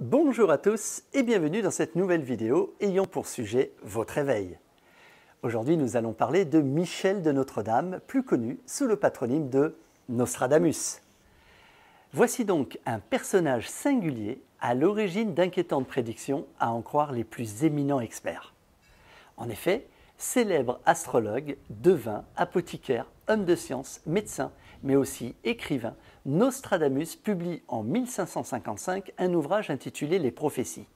Bonjour à tous et bienvenue dans cette nouvelle vidéo ayant pour sujet votre éveil. Aujourd'hui, nous allons parler de Michel de Notre-Dame, plus connu sous le patronyme de Nostradamus. Voici donc un personnage singulier à l'origine d'inquiétantes prédictions à en croire les plus éminents experts. En effet, célèbre astrologue, devin, apothicaire, homme de science, médecin, mais aussi écrivain, Nostradamus publie en 1555 un ouvrage intitulé « Les prophéties ».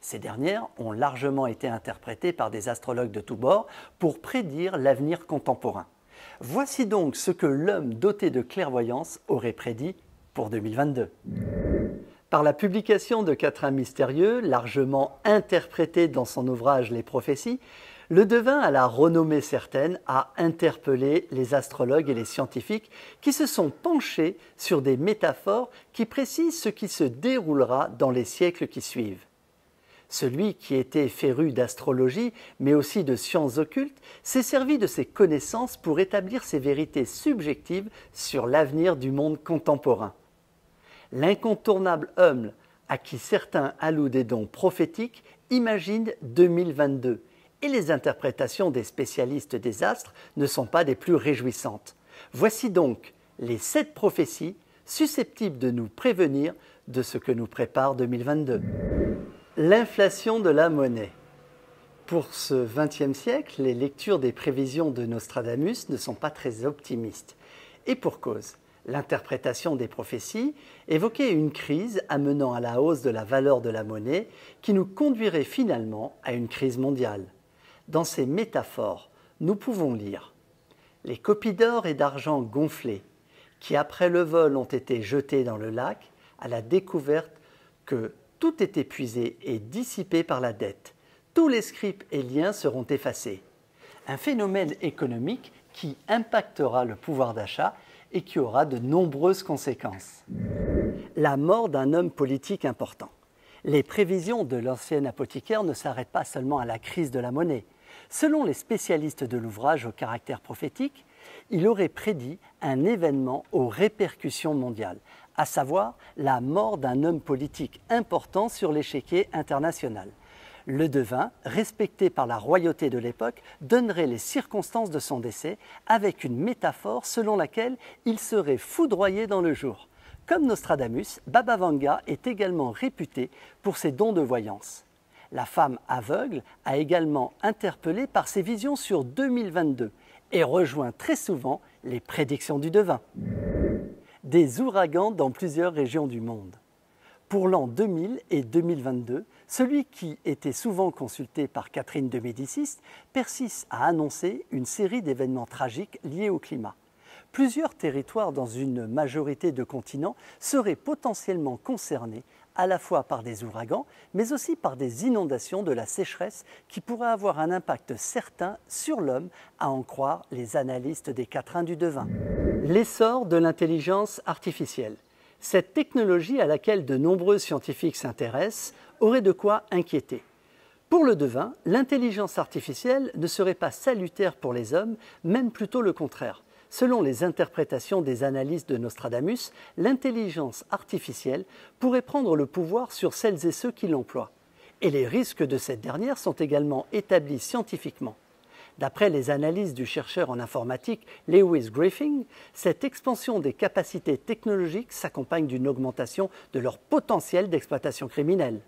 Ces dernières ont largement été interprétées par des astrologues de tous bords pour prédire l'avenir contemporain. Voici donc ce que l'homme doté de clairvoyance aurait prédit pour 2022. Par la publication de quatrains mystérieux, largement interprétés dans son ouvrage « Les prophéties », le devin à la renommée certaine a interpellé les astrologues et les scientifiques qui se sont penchés sur des métaphores qui précisent ce qui se déroulera dans les siècles qui suivent. Celui qui était féru d'astrologie, mais aussi de sciences occultes, s'est servi de ses connaissances pour établir ses vérités subjectives sur l'avenir du monde contemporain. L'incontournable homme à qui certains allouent des dons prophétiques imagine 2022. Et les interprétations des spécialistes des astres ne sont pas des plus réjouissantes. Voici donc les 7 prophéties susceptibles de nous prévenir de ce que nous prépare 2022. L'inflation de la monnaie. Pour ce XXe siècle, les lectures des prévisions de Nostradamus ne sont pas très optimistes. Et pour cause, l'interprétation des prophéties évoquait une crise amenant à la hausse de la valeur de la monnaie qui nous conduirait finalement à une crise mondiale. Dans ces métaphores, nous pouvons lire « Les copies d'or et d'argent gonflées, qui après le vol ont été jetées dans le lac, à la découverte que tout est épuisé et dissipé par la dette. Tous les scripts et liens seront effacés. » Un phénomène économique qui impactera le pouvoir d'achat et qui aura de nombreuses conséquences. La mort d'un homme politique important. Les prévisions de l'ancien apothicaire ne s'arrêtent pas seulement à la crise de la monnaie. Selon les spécialistes de l'ouvrage au caractère prophétique, il aurait prédit un événement aux répercussions mondiales, à savoir la mort d'un homme politique important sur l'échiquier international. Le devin, respecté par la royauté de l'époque, donnerait les circonstances de son décès avec une métaphore selon laquelle il serait foudroyé dans le jour. Comme Nostradamus, Baba Vanga est également réputé pour ses dons de voyance. La femme aveugle a également interpellé par ses visions sur 2022 et rejoint très souvent les prédictions du devin. Des ouragans dans plusieurs régions du monde. Pour l'an 2000 et 2022, celui qui était souvent consulté par Catherine de Médicis persiste à annoncer une série d'événements tragiques liés au climat. Plusieurs territoires dans une majorité de continents seraient potentiellement concernés à la fois par des ouragans, mais aussi par des inondations de la sécheresse qui pourraient avoir un impact certain sur l'homme, à en croire les analystes des quatrains du devin. L'essor de l'intelligence artificielle. Cette technologie à laquelle de nombreux scientifiques s'intéressent aurait de quoi inquiéter. Pour le devin, l'intelligence artificielle ne serait pas salutaire pour les hommes, même plutôt le contraire. Selon les interprétations des analystes de Nostradamus, l'intelligence artificielle pourrait prendre le pouvoir sur celles et ceux qui l'emploient. Et les risques de cette dernière sont également établis scientifiquement. D'après les analyses du chercheur en informatique Lewis Griffin, cette expansion des capacités technologiques s'accompagne d'une augmentation de leur potentiel d'exploitation criminelle.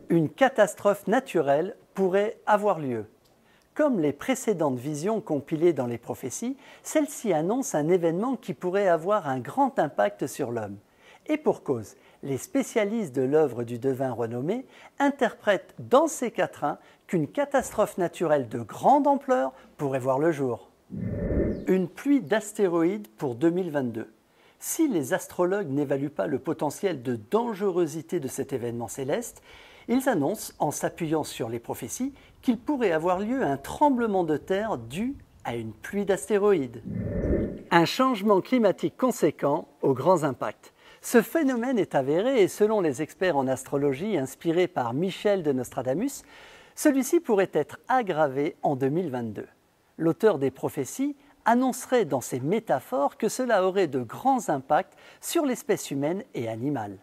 Une catastrophe naturelle pourrait avoir lieu. Comme les précédentes visions compilées dans les prophéties, celle-ci annonce un événement qui pourrait avoir un grand impact sur l'homme. Et pour cause, les spécialistes de l'œuvre du devin renommé interprètent dans ces quatrains qu'une catastrophe naturelle de grande ampleur pourrait voir le jour. Une pluie d'astéroïdes pour 2022. Si les astrologues n'évaluent pas le potentiel de dangerosité de cet événement céleste, ils annoncent, en s'appuyant sur les prophéties, qu'il pourrait avoir lieu un tremblement de terre dû à une pluie d'astéroïdes. Un changement climatique conséquent aux grands impacts. Ce phénomène est avéré et selon les experts en astrologie inspirés par Michel de Nostradamus, celui-ci pourrait être aggravé en 2022. L'auteur des prophéties annoncerait dans ses métaphores que cela aurait de grands impacts sur l'espèce humaine et animale.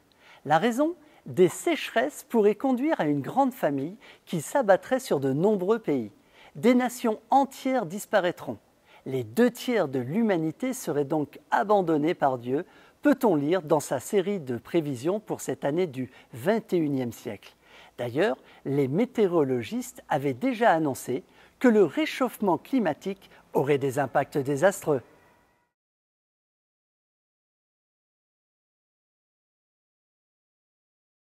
La raison ? Des sécheresses pourraient conduire à une grande famine qui s'abattrait sur de nombreux pays. Des nations entières disparaîtront. Les 2/3 de l'humanité seraient donc abandonnés par Dieu, peut-on lire dans sa série de prévisions pour cette année du XXIe siècle. D'ailleurs, les météorologistes avaient déjà annoncé que le réchauffement climatique aurait des impacts désastreux.